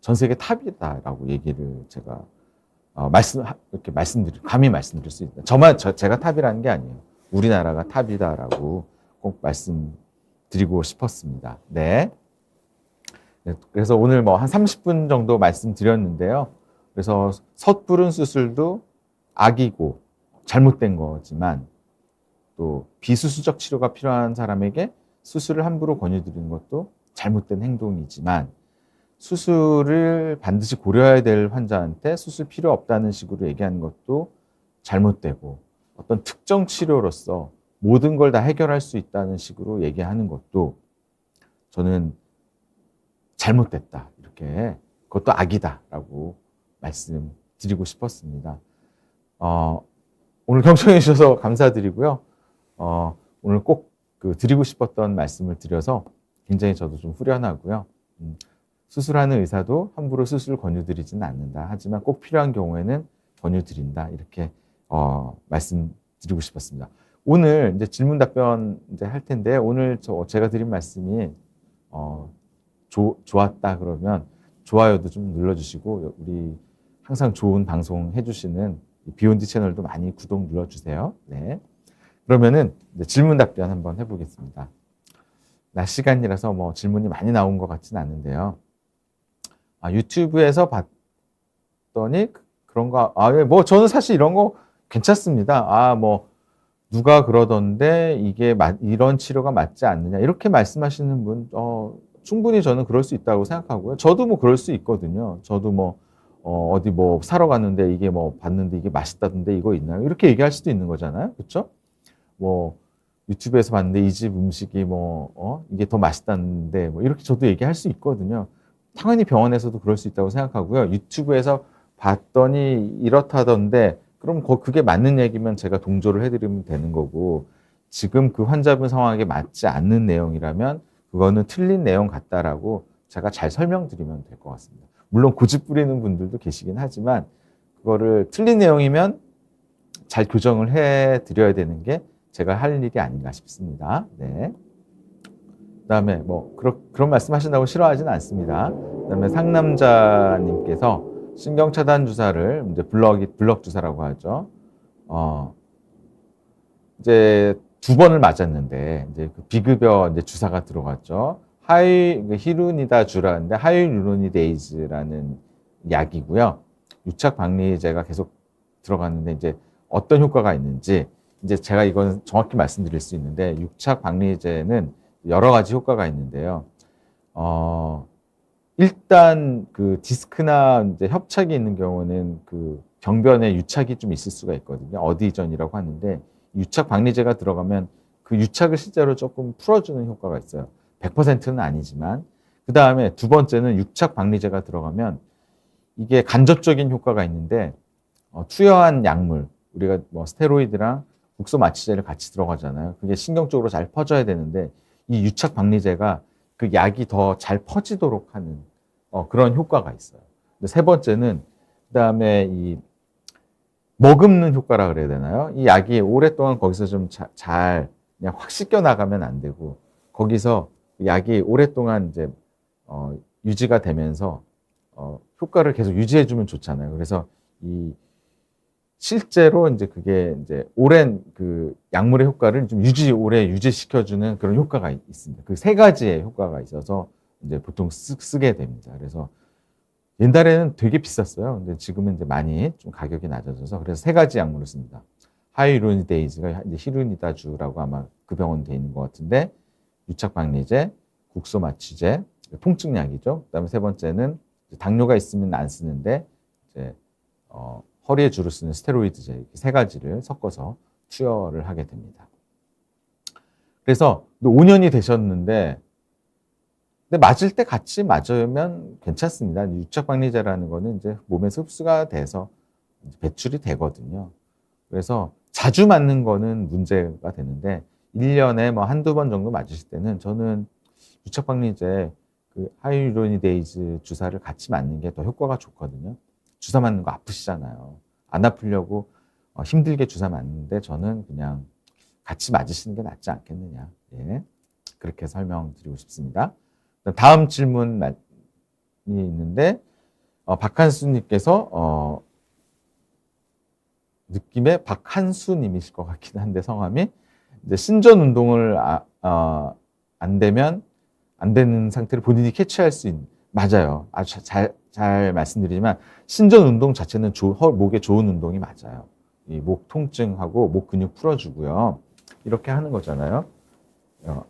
Speaker 1: 전 세계 탑이다라고 얘기를 제가, 감히 말씀드릴 수 있다. 제가 탑이라는 게 아니에요. 우리나라가 탑이다라고 꼭 말씀드리고 싶었습니다. 네. 그래서 오늘 뭐 한 30분 정도 말씀드렸는데요. 그래서 섣부른 수술도 악이고 잘못된 거지만 또 비수술적 치료가 필요한 사람에게 수술을 함부로 권유드리는 것도 잘못된 행동이지만 수술을 반드시 고려해야 될 환자한테 수술 필요 없다는 식으로 얘기하는 것도 잘못되고 어떤 특정 치료로서 모든 걸 다 해결할 수 있다는 식으로 얘기하는 것도 저는 잘못됐다. 이렇게 그것도 악이다라고 말씀드리고 싶었습니다. 오늘 경청해 주셔서 감사드리고요. 오늘 꼭 드리고 싶었던 말씀을 드려서 굉장히 저도 좀 후련하고요. 수술하는 의사도 함부로 수술 권유드리지는 않는다. 하지만 꼭 필요한 경우에는 권유드린다. 이렇게 말씀드리고 싶었습니다. 오늘 이제 질문 답변 이제 할 텐데 오늘 제가 드린 말씀이 좋았다 그러면 좋아요도 좀 눌러주시고 우리 항상 좋은 방송 해주시는 비욘디 채널도 많이 구독 눌러주세요. 네. 그러면은 질문 답변 한번 해보겠습니다. 낮 시간이라서 뭐 질문이 많이 나온 것 같지는 않은데요. 유튜브에서 봤더니 그런가? 뭐 저는 사실 이런 거 괜찮습니다. 뭐 누가 그러던데 이게 이런 치료가 맞지 않느냐 이렇게 말씀하시는 분 충분히 저는 그럴 수 있다고 생각하고요. 저도 뭐 그럴 수 있거든요. 저도 뭐 어디 뭐 사러 갔는데 이게 뭐 봤는데 이게 맛있다던데 이거 있나요? 이렇게 얘기할 수도 있는 거잖아요. 그렇죠? 뭐 유튜브에서 봤는데 이 집 음식이 뭐 이게 더 맛있다는데 뭐 이렇게 저도 얘기할 수 있거든요. 당연히 병원에서도 그럴 수 있다고 생각하고요. 유튜브에서 봤더니 이렇다던데 그럼 그게 맞는 얘기면 제가 동조를 해드리면 되는 거고 지금 그 환자분 상황에 맞지 않는 내용이라면 그거는 틀린 내용 같다라고 제가 잘 설명드리면 될 것 같습니다. 물론 고집 부리는 분들도 계시긴 하지만 그거를 틀린 내용이면 잘 교정을 해드려야 되는 게 제가 할 일이 아닌가 싶습니다. 네. 그다음에 뭐 그런 말씀하신다고 싫어하지는 않습니다. 그다음에 상남자님께서 신경차단 주사를 이제 블럭 주사라고 하죠. 이제 2번을 맞았는데 이제 그 비급여 이제 주사가 들어갔죠. 히루니다주라는데 하이루로니데이즈라는 약이고요. 유착 박리제가 계속 들어갔는데 이제 어떤 효과가 있는지 이제 제가 이건 정확히 말씀드릴 수 있는데 유착 박리제는 여러 가지 효과가 있는데요. 일단 그 디스크나 이제 협착이 있는 경우는 그 병변에 유착이 좀 있을 수가 있거든요. 어디전이라고 하는데 유착 박리제가 들어가면 그 유착을 실제로 조금 풀어주는 효과가 있어요. 100%는 아니지만 그 다음에 두 번째는 유착 박리제가 들어가면 이게 간접적인 효과가 있는데 투여한 약물 우리가 뭐 스테로이드랑 국소 마취제를 같이 들어가잖아요. 그게 신경 쪽으로 잘 퍼져야 되는데 이 유착 박리제가 그 약이 더 잘 퍼지도록 하는 그런 효과가 있어요. 근데 세 번째는 그다음에 이 머금는 효과라 그래야 되나요? 이 약이 오랫동안 거기서 좀 잘 그냥 확 씻겨 나가면 안 되고 거기서 약이 오랫동안 이제 유지가 되면서 효과를 계속 유지해 주면 좋잖아요. 그래서 이 실제로 이제 그게 이제 오랜 그 약물의 효과를 좀 오래 유지시켜주는 그런 효과가 있습니다. 그 세 가지의 효과가 있어서 이제 보통 쓰게 됩니다. 그래서 옛날에는 되게 비쌌어요. 근데 지금은 이제 많이 좀 가격이 낮아져서 그래서 세 가지 약물을 씁니다. 하이루니데이즈가 이제 히루니다주라고 아마 그 병원 돼 있는 것 같은데 유착 박리제, 국소 마취제, 통증약이죠. 그다음에 세 번째는 당뇨가 있으면 안 쓰는데 이제 허리에 주로 쓰는 스테로이드제 세 가지를 섞어서 투여를 하게 됩니다. 그래서 5년이 되셨는데 근데 맞을 때 같이 맞으면 괜찮습니다. 유착박리제라는 거는 이제 몸에서 흡수가 돼서 배출이 되거든요. 그래서 자주 맞는 거는 문제가 되는데 1년에 뭐 한두 번 정도 맞으실 때는 저는 유착박리제 그 하이루로니데이즈 주사를 같이 맞는 게 더 효과가 좋거든요. 주사 맞는 거 아프시잖아요. 안 아프려고 힘들게 주사 맞는데 저는 그냥 같이 맞으시는 게 낫지 않겠느냐. 예. 그렇게 설명드리고 싶습니다. 다음 질문이 있는데 박한수님께서 느낌에 박한수님이실 것 같긴 한데 성함이 이제 신전 운동을 안 되면 안 되는 상태를 본인이 캐치할 수 있는 맞아요. 아주 잘 말씀드리지만 신전 운동 자체는 목에 좋은 운동이 맞아요. 이 목 통증하고 목 근육 풀어주고요. 이렇게 하는 거잖아요.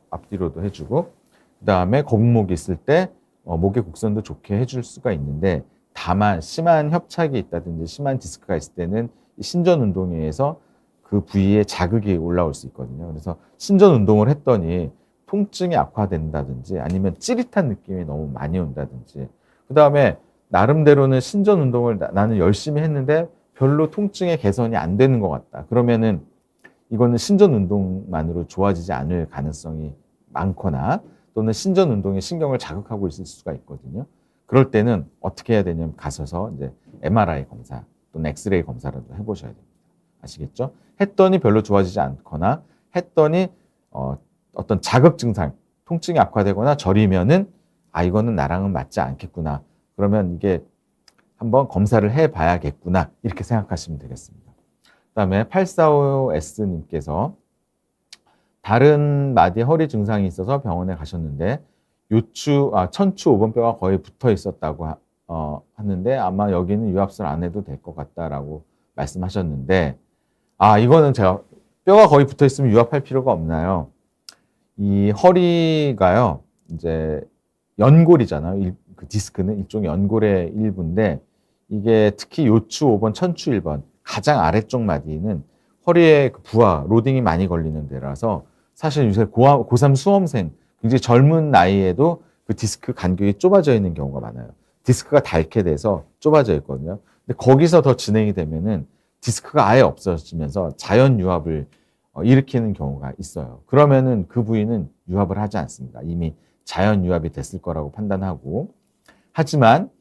Speaker 1: 앞뒤로도 해주고 그 다음에 거북목이 있을 때 목의 곡선도 좋게 해줄 수가 있는데 다만 심한 협착이 있다든지 심한 디스크가 있을 때는 신전 운동에 의해서 그 부위에 자극이 올라올 수 있거든요. 그래서 신전 운동을 했더니 통증이 악화된다든지 아니면 찌릿한 느낌이 너무 많이 온다든지 그 다음에 나름대로는 신전 운동을 나는 열심히 했는데 별로 통증의 개선이 안 되는 것 같다. 그러면은 이거는 신전 운동만으로 좋아지지 않을 가능성이 많거나 또는 신전 운동에 신경을 자극하고 있을 수가 있거든요. 그럴 때는 어떻게 해야 되냐면 가셔서 이제 MRI 검사 또는 엑스레이 검사라도 해보셔야 됩니다. 아시겠죠? 했더니 별로 좋아지지 않거나 했더니 어떤 자극 증상, 통증이 악화되거나 저리면은 이거는 나랑은 맞지 않겠구나. 그러면 이게 한번 검사를 해봐야겠구나. 이렇게 생각하시면 되겠습니다. 그다음에 8455S님께서 다른 마디 허리 증상이 있어서 병원에 가셨는데 천추 5번 뼈가 거의 붙어 있었다고 하는데 아마 여기는 유압술 안 해도 될 것 같다라고 말씀하셨는데 이거는 제가 뼈가 거의 붙어 있으면 유압할 필요가 없나요? 이 허리가요, 이제 연골이잖아요. 그 디스크는 일종의 연골의 일부인데 이게 특히 요추 5번, 천추 1번 가장 아래쪽 마디는 허리에 그 부하, 로딩이 많이 걸리는 데라서 사실 요새 고3 수험생 굉장히 젊은 나이에도 그 디스크 간격이 좁아져 있는 경우가 많아요. 디스크가 닳게 돼서 좁아져 있거든요. 근데 거기서 더 진행이 되면은 디스크가 아예 없어지면서 자연 유압을 일으키는 경우가 있어요. 그러면은 그 부위는 유압을 하지 않습니다. 이미 자연 유압이 됐을 거라고 판단하고. 하지만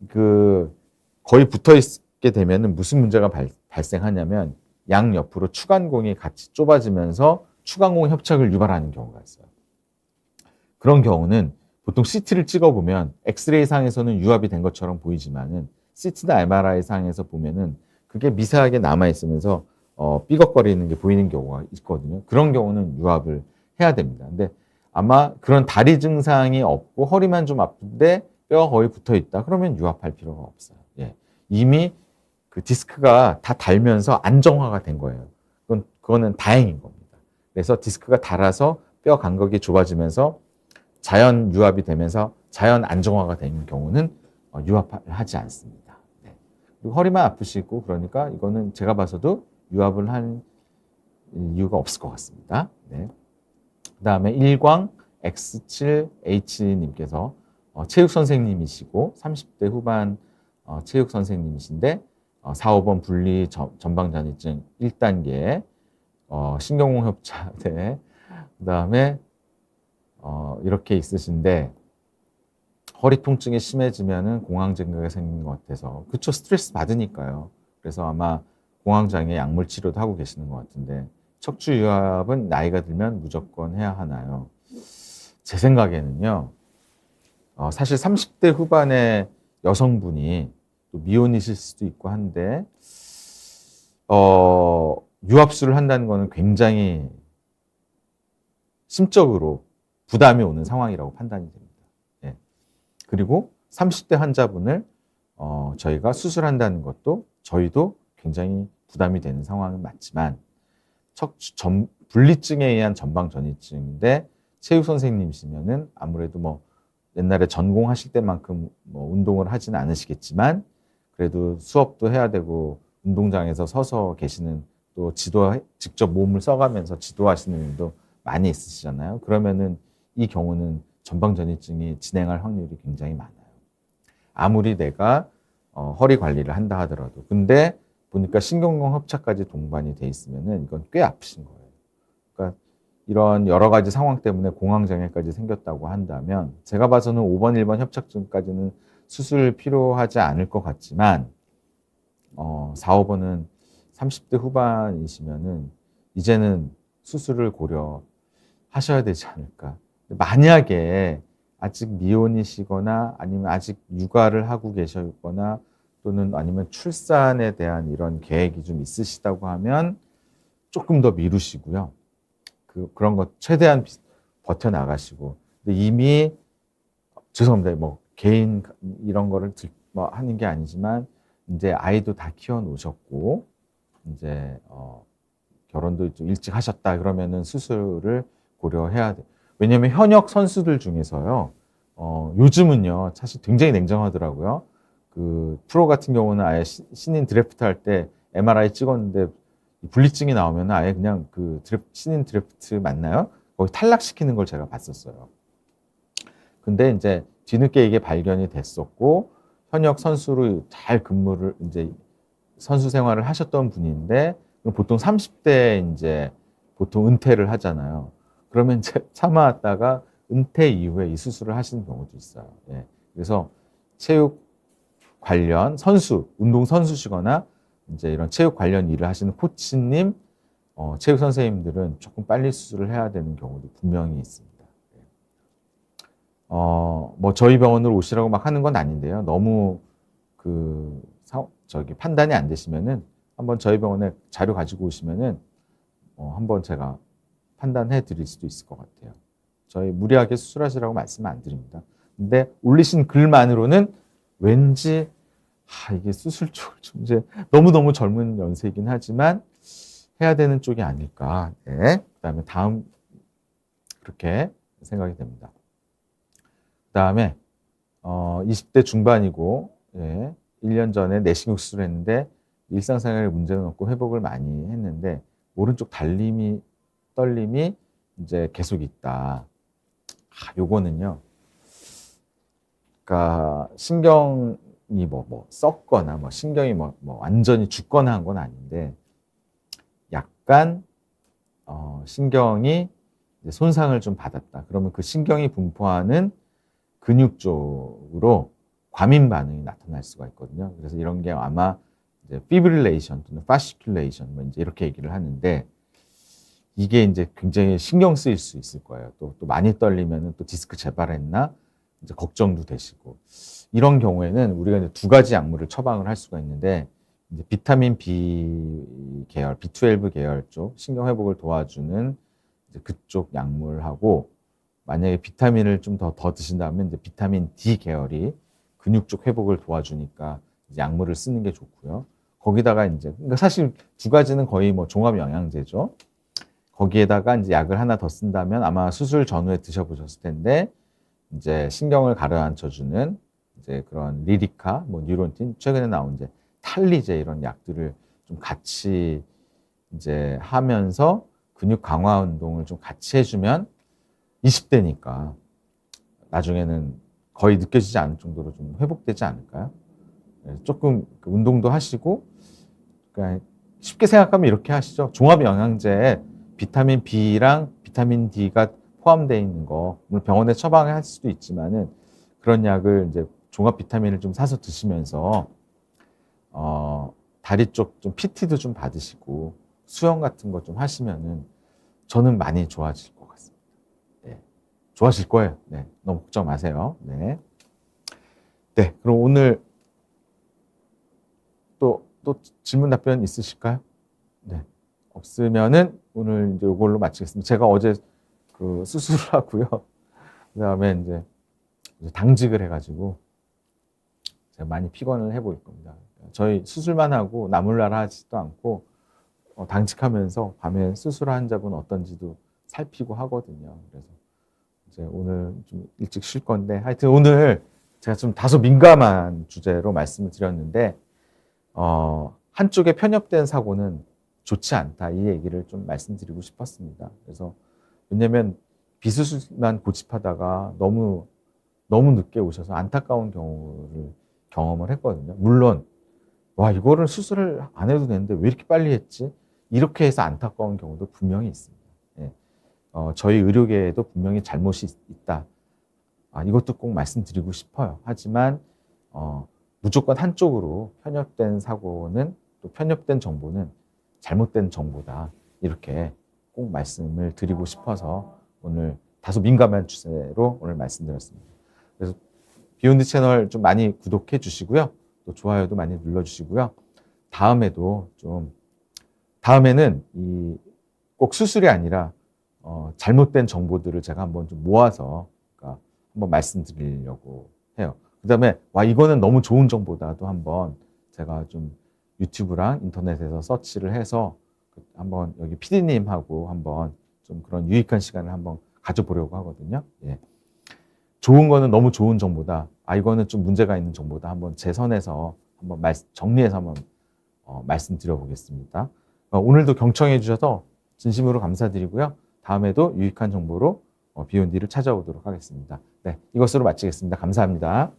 Speaker 1: 그 거의 붙어 있게 되면은 무슨 문제가 발생하냐면 양 옆으로 추간공이 같이 좁아지면서 추간공 협착을 유발하는 경우가 있어요. 그런 경우는 보통 CT를 찍어보면 엑스레이 상에서는 유압이 된 것처럼 보이지만은 CT나 MRI 상에서 보면은 그게 미세하게 남아있으면서 삐걱거리는 게 보이는 경우가 있거든요. 그런 경우는 유압을 해야 됩니다. 근데 아마 그런 다리 증상이 없고 허리만 좀 아픈데 뼈가 거의 붙어 있다. 그러면 유압할 필요가 없어요. 예. 이미 그 디스크가 다 닳으면서 안정화가 된 거예요. 그거는 다행인 겁니다. 그래서 디스크가 닳아서 뼈 간격이 좁아지면서 자연 유압이 되면서 자연 안정화가 되는 경우는 유압을 하지 않습니다. 네. 그리고 허리만 아프시고 그러니까 이거는 제가 봐서도 유압을 할 이유가 없을 것 같습니다. 네. 그 다음에 일광 X7H님께서 체육 선생님이시고 30대 후반 체육 선생님이신데 4, 5번 분리 전방전이증 1단계 신경공협착 그다음에 이렇게 있으신데 허리 통증이 심해지면은 공황장애가 생기는 것 같아서 그쵸, 스트레스 받으니까요. 그래서 아마 공황장애 약물 치료도 하고 계시는 것 같은데 척추 유압은 나이가 들면 무조건 해야 하나요? 제 생각에는요. 사실 30대 후반의 여성분이 또 미혼이실 수도 있고 한데 유압술을 한다는 거는 굉장히 심적으로 부담이 오는 상황이라고 판단이 됩니다. 예. 그리고 30대 환자분을 저희가 수술한다는 것도 저희도 굉장히 부담이 되는 상황은 맞지만 분리증에 의한 전방전이증인데 체육 선생님이시면은 아무래도 뭐 옛날에 전공하실 때만큼 뭐 운동을 하지는 않으시겠지만 그래도 수업도 해야 되고 운동장에서 서서 계시는 또 직접 몸을 써가면서 지도하시는 일도 많이 있으시잖아요. 그러면은 이 경우는 전방전이증이 진행할 확률이 굉장히 많아요. 아무리 내가 허리 관리를 한다 하더라도. 근데 보니까 신경공 협착까지 동반이 돼 있으면은 이건 꽤 아프신 거예요. 그러니까 이런 여러 가지 상황 때문에 공황장애까지 생겼다고 한다면 제가 봐서는 5번, 1번 협착증까지는 수술 필요하지 않을 것 같지만 4, 5번은 30대 후반이시면은 이제는 수술을 고려하셔야 되지 않을까. 만약에 아직 미혼이시거나 아니면 아직 육아를 하고 계시거나 또는 아니면 출산에 대한 이런 계획이 좀 있으시다고 하면 조금 더 미루시고요. 그런 것 최대한 버텨나가시고. 근데 이미 죄송합니다. 뭐 개인 이런 거를 뭐 하는 게 아니지만 이제 아이도 다 키워 놓으셨고 이제 결혼도 좀 일찍 하셨다 그러면은 수술을 고려해야 돼. 왜냐하면 현역 선수들 중에서요. 요즘은요 사실 굉장히 냉정하더라고요. 그 프로 같은 경우는 아예 신인 드래프트 할 때 MRI 찍었는데 분리증이 나오면 아예 그냥 그 신인 드래프트 맞나요? 거기 탈락시키는 걸 제가 봤었어요. 근데 이제 뒤늦게 이게 발견이 됐었고 현역 선수로 잘 근무를 이제 선수 생활을 하셨던 분인데 보통 30대 이제 보통 은퇴를 하잖아요. 그러면 이제 참아왔다가 은퇴 이후에 이 수술을 하시는 경우도 있어요. 예. 그래서 체육 관련 선수, 운동 선수시거나 이제 이런 체육 관련 일을 하시는 코치님, 체육 선생님들은 조금 빨리 수술을 해야 되는 경우도 분명히 있습니다. 뭐 저희 병원으로 오시라고 막 하는 건 아닌데요. 너무 판단이 안 되시면은 한번 저희 병원에 자료 가지고 오시면은 한번 제가 판단해 드릴 수도 있을 것 같아요. 저희 무리하게 수술하시라고 말씀 안 드립니다. 근데 올리신 글만으로는 왠지 이게 수술 쪽을 좀 이제 너무너무 젊은 연세이긴 하지만 해야 되는 쪽이 아닐까. 네. 그다음에 다음 그렇게 생각이 됩니다. 그다음에 20대 중반이고 1년 전에 내시경 수술을 했는데 일상생활에 문제는 없고 회복을 많이 했는데 오른쪽 떨림이 이제 계속 있다. 요거는요. 그러니까 신경이 썩거나 신경이 완전히 죽거나 한 건 아닌데 약간 신경이 이제 손상을 좀 받았다. 그러면 그 신경이 분포하는 근육 쪽으로 과민 반응이 나타날 수가 있거든요. 그래서 이런 게 아마 이제 피브릴레이션 또는 파시큘레이션 이제 이렇게 얘기를 하는데 이게 이제 굉장히 신경 쓰일 수 있을 거예요. 또 많이 떨리면은 또 디스크 재발했나 이제 걱정도 되시고 이런 경우에는 우리가 이제 두 가지 약물을 처방을 할 수가 있는데 이제 비타민 B 계열, B12 계열 쪽 신경 회복을 도와주는 이제 그쪽 약물하고 만약에 비타민을 좀 더 드신다면 이제 비타민 D 계열이 근육 쪽 회복을 도와주니까 이제 약물을 쓰는 게 좋고요. 거기다가 이제 그러니까 사실 두 가지는 거의 종합 영양제죠. 거기에다가 이제 약을 하나 더 쓴다면 아마 수술 전후에 드셔보셨을 텐데 이제 신경을 가라앉혀주는 이제 그런 리리카, 뉴론틴 최근에 나온 이제 탈리제 이런 약들을 좀 같이 이제 하면서 근육 강화 운동을 좀 같이 해주면 20대니까 나중에는 거의 느껴지지 않을 정도로 좀 회복되지 않을까요? 조금 운동도 하시고, 그러니까 쉽게 생각하면 이렇게 하시죠. 종합 영양제에 비타민 B랑 비타민 D가 포함되어 있는 거, 물론 병원에 처방할 수도 있지만은 그런 약을 이제 종합 비타민을 좀 사서 드시면서 다리 쪽 좀 PT도 좀 받으시고 수영 같은 거 좀 하시면은 저는 많이 좋아질 것 같습니다. 네. 좋아질 거예요. 네. 너무 걱정 마세요. 네. 네. 그럼 오늘 또 질문 답변 있으실까요? 네. 없으면은 오늘 이제 이걸로 마치겠습니다. 제가 어제 수술을 하고요. 그 다음에 이제 당직을 해가지고 제가 많이 피곤을 해보일 겁니다. 저희 수술만 하고 나몰라라 하지도 않고 당직하면서 밤에 수술 환자분 어떤지도 살피고 하거든요. 그래서 이제 오늘 좀 일찍 쉴 건데 하여튼 오늘 제가 좀 다소 민감한 주제로 말씀을 드렸는데 한쪽에 편협된 사고는 좋지 않다 이 얘기를 좀 말씀드리고 싶었습니다. 그래서 왜냐하면 비수술만 고집하다가 너무 늦게 오셔서 안타까운 경우를 경험을 했거든요. 물론 이거를 수술을 안 해도 되는데 왜 이렇게 빨리 했지? 이렇게 해서 안타까운 경우도 분명히 있습니다. 예. 저희 의료계에도 분명히 잘못이 있다. 이것도 꼭 말씀드리고 싶어요. 하지만 무조건 한쪽으로 편협된 사고는 또 편협된 정보는 잘못된 정보다. 이렇게 꼭 말씀을 드리고 싶어서 오늘 다소 민감한 주제로 오늘 말씀드렸습니다. 그래서 비욘드 채널 좀 많이 구독해 주시고요. 또 좋아요도 많이 눌러주시고요. 다음에는 꼭 수술이 아니라 잘못된 정보들을 제가 한번 좀 모아서 한번 말씀드리려고 해요. 그 다음에 이거는 너무 좋은 정보다도 한번 제가 좀 유튜브랑 인터넷에서 서치를 해서 한번 여기 PD님하고 한번 좀 그런 유익한 시간을 한번 가져보려고 하거든요. 예. 좋은 거는 너무 좋은 정보다, 이거는 좀 문제가 있는 정보다 한번 제 선에서 한번 정리해서 한번 말씀드려 보겠습니다. 오늘도 경청해 주셔서 진심으로 감사드리고요. 다음에도 유익한 정보로 비욘디를 찾아오도록 하겠습니다. 네, 이것으로 마치겠습니다. 감사합니다.